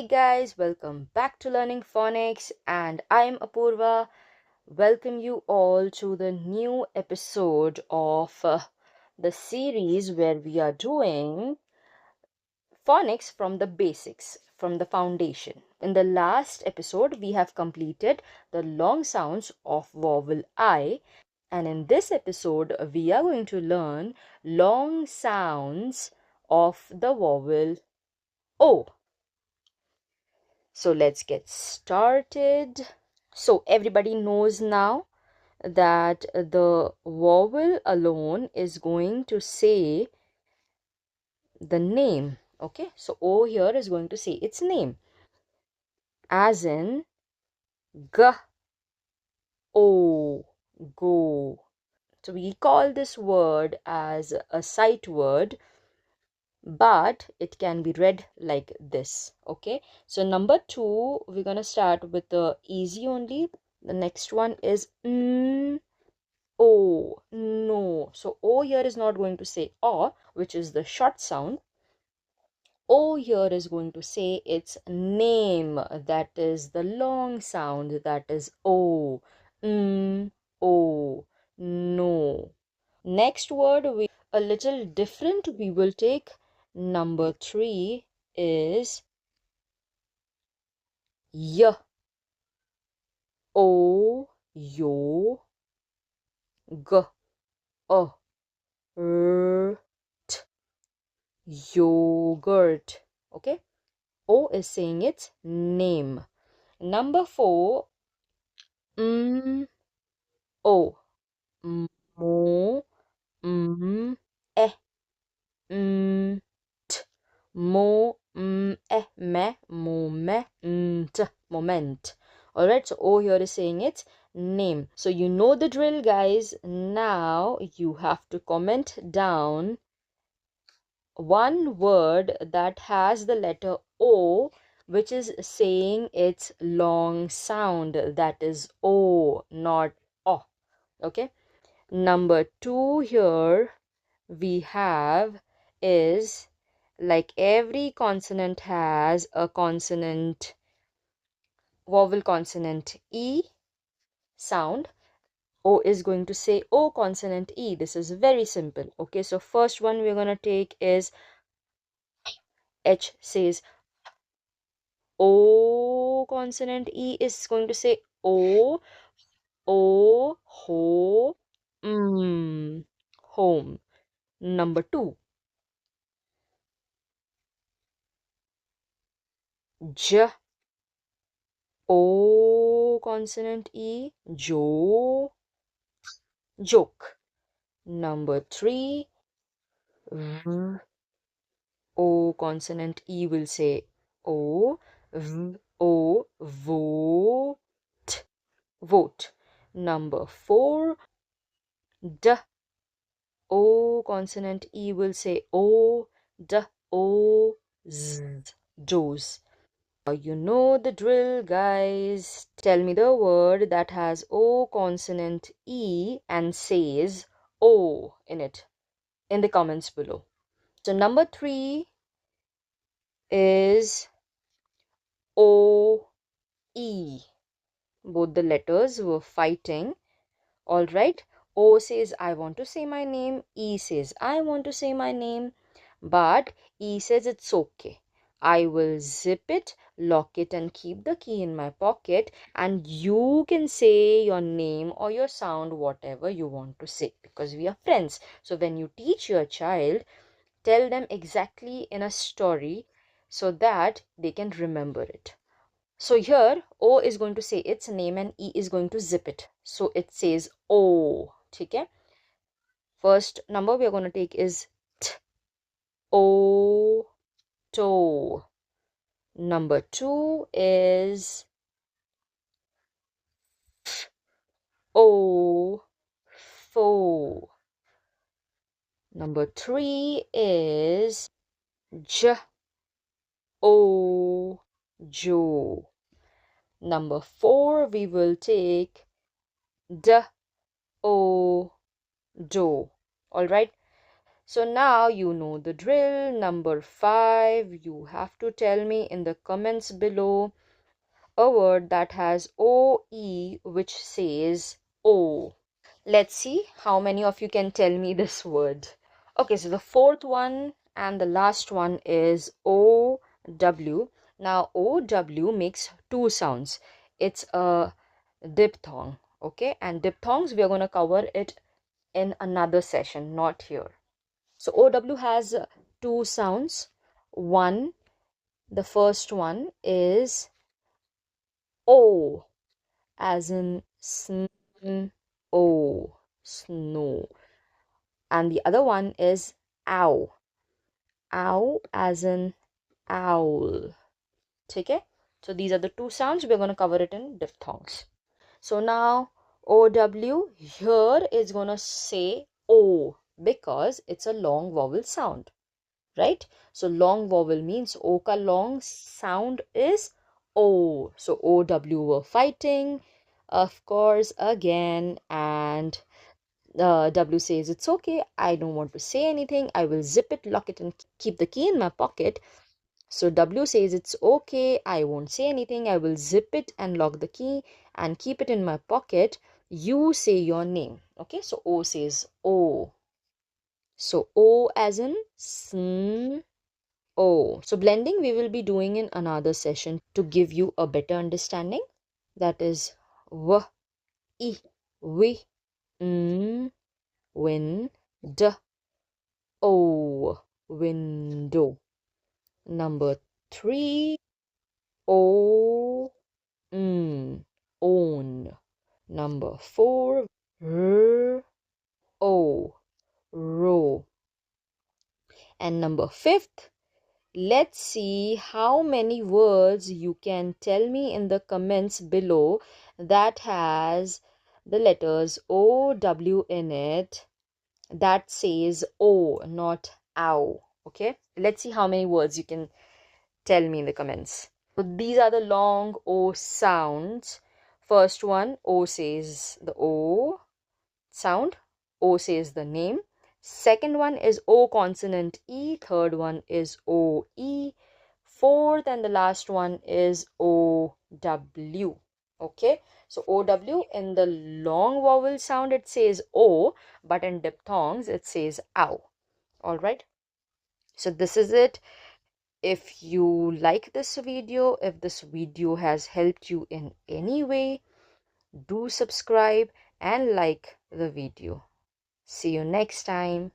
Hey guys, welcome back to Learning Phonics, and I'm Apurva. Welcome you all to the new episode of the series where we are doing phonics from the basics, from the foundation. In the last episode, we have completed the long sounds of vowel I, and in this episode, we are going to learn long sounds of the vowel O. So let's get started. So everybody knows now that the vowel alone is going to say the name. Okay, so O here is going to say its name, as in G, O, go. So we call this word as a sight word, but it can be read like this. Okay, so number two, we're gonna start with the easy only. The next one is O, no. So O here is not going to say O, which is the short sound. O here is going to say its name, that is the long sound, that is O. O, no. Next word, we a little different. We will take number three is Y. O, yo, G, O, R, yogurt. Okay, O is saying its name. Number four, O, mo, eh, t, mo, me, mo, me, t, moment. All right, so O here is saying its name. So you know the drill, guys. Now you have to comment down one word that has the letter O, which is saying its long sound, that is O, not O. Okay, number two here we have is, like every consonant has a consonant, vowel consonant E sound. O is going to say O consonant E. This is very simple. Okay, so first one we're going to take is H says O consonant E is going to say O, O, ho, home. Number two, J, O consonant E, jo, joke. Number three, V, O consonant E will say O, V, O, vote, vote. Number four, D, O consonant E will say O, D, O, Z, doze. You know the drill, guys. Tell me the word that has O consonant E and says O in it in the comments below. So number three is O, E. Both the letters were fighting. All right. O says, I want to say my name. E says, I want to say my name. But E says, it's okay. I will zip it, lock it, and keep the key in my pocket. And you can say your name or your sound, whatever you want to say, because we are friends. So when you teach your child, tell them exactly in a story so that they can remember it. So here O is going to say its name and E is going to zip it. So it says O. Okay. First number we are going to take is T, O, to. Number two is F, O, fo. Number three is J, O, jo. Number four we will take D, O, do. All right. So now you know the drill. Number 5, you have to tell me in the comments below a word that has OE which says O. Let's see how many of you can tell me this word. Okay, so the fourth one and the last one is OW. Now, OW makes two sounds. It's a diphthong, okay? And diphthongs, we are going to cover it in another session, not here. So, OW has two sounds. One, the first one is O, as in sn, O, snow. And the other one is ow, ow as in owl. Okay, so these are the two sounds. We're going to cover it in diphthongs. So now OW here is going to say O because it's a long vowel sound, right? So long vowel means O ka long sound is O. So OW were fighting, of course, again, and W says, it's okay, I don't want to say anything. I will zip it, lock it, and keep the key in my pocket. So W says, it's okay, I won't say anything. I will zip it and lock the key and keep it in my pocket. You say your name. Okay, so O says O. So O as in sn, O. So blending we will be doing in another session to give you a better understanding. That is W, I, wi, n, win, d, o, window. Number 3, o, own. Number 4, r, o, row. And number 5th, let's see how many words you can tell me in the comments below that has the letters OW in it, that says O, not ow. Okay, let's see how many words you can tell me in the comments. So these are the long O sounds. First one, O says the O sound. O says the name. Second one is O consonant E. Third one is O E. Fourth and the last one is O W. Okay, so O W in the long vowel sound it says O, but in diphthongs it says ow. All right, so this is it. If you like this video, if this video has helped you in any way, do subscribe and like the video. See you next time.